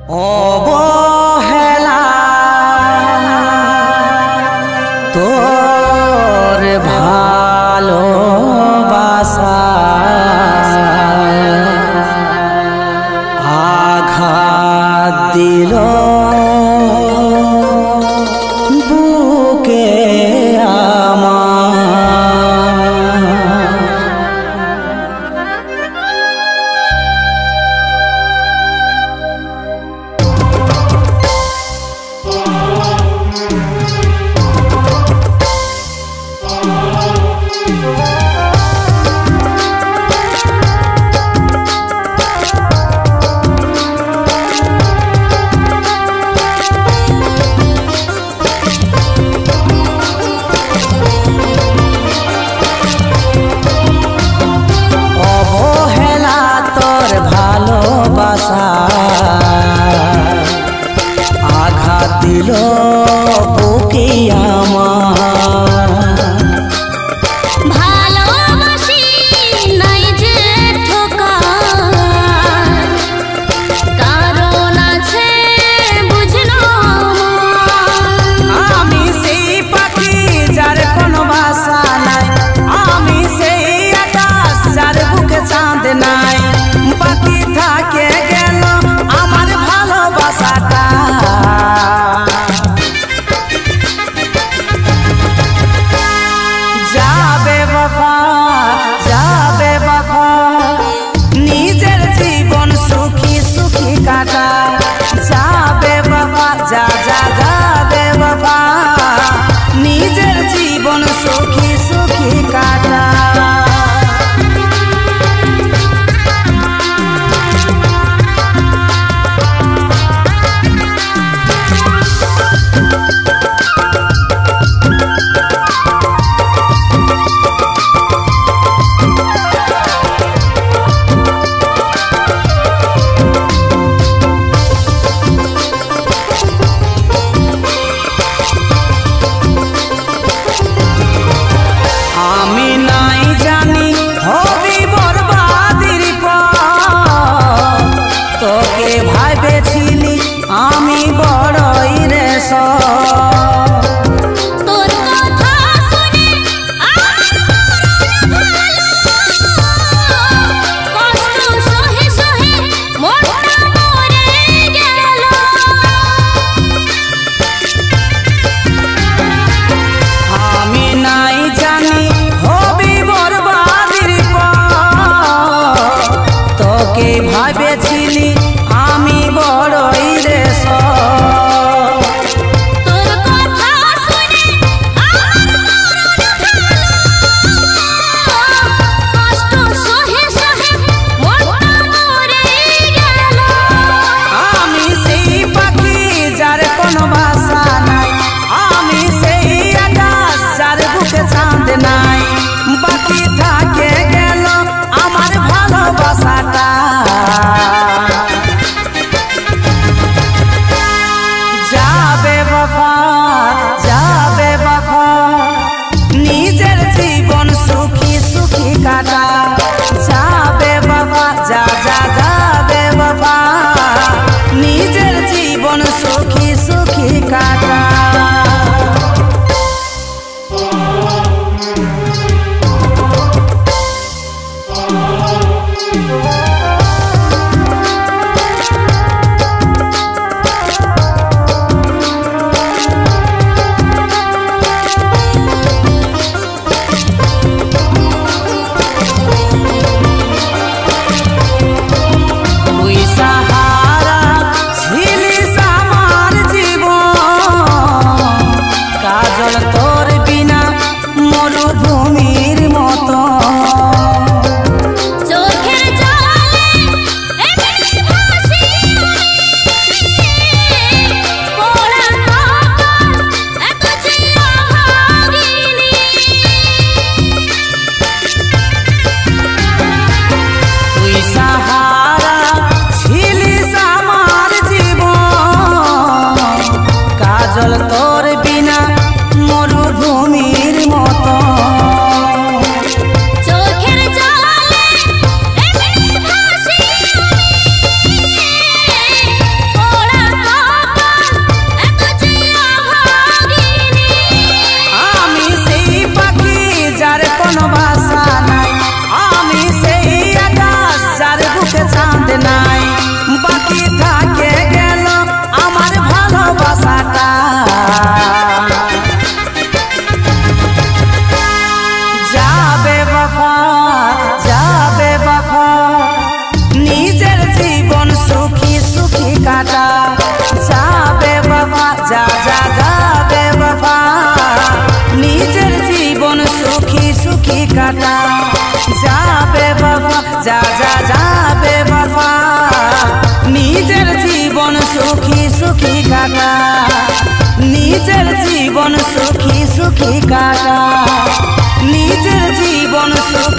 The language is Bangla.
অবহেলা তোর ভালোবাসা আঘাত দিল বুকে আঘাত দিল বুকে আমার ভালোবাসি নাই যে ঠোকার কারণ আছে বুঝলো আমি সেই পাখি যার কোনো বাসা নাই আমি সেই আকাশ যার বুকে চাঁদ নাই পাখি থাকে গেল আমার ভালোবাসাটা যাবে বাবা যাবে বাবা নিজের জীবন সুখী সুখী কাটা যাবে বাবা যা যা যাবে বাবা নিজের জীবন সুখী সুখী কাটা আমি নাই জানি হবি বরবাদির পর তোকে ভাবেছিলি আমি বড়ই রে তোর কথা শুনে কষ্ট সহে সহে মনটা মরে গেল আমি নাই জানি হবি বরবাদির পর তোকে ভাবেছিলি আমি বড়ই রে তোর কথা শুনে কষ্ট সহে সহে মনটা মরে গেল আমি সেই পাখি যার কোনো বাসা নাই আমি সেই আকাশ যার বুকে চাঁদ নাই বাকি থাকে গেল আমার ভালোবাসাটা যাবে বাবা যাবে বাবা নিজের জীবন সুখী সুখী কাটা যাবে বাবা যা যা যাবে বাবা নিজের জীবন সুখী সুখী কাটা কাটা নিজের জীবন সুখী সুখী কাটা নিজের জীবন সুখী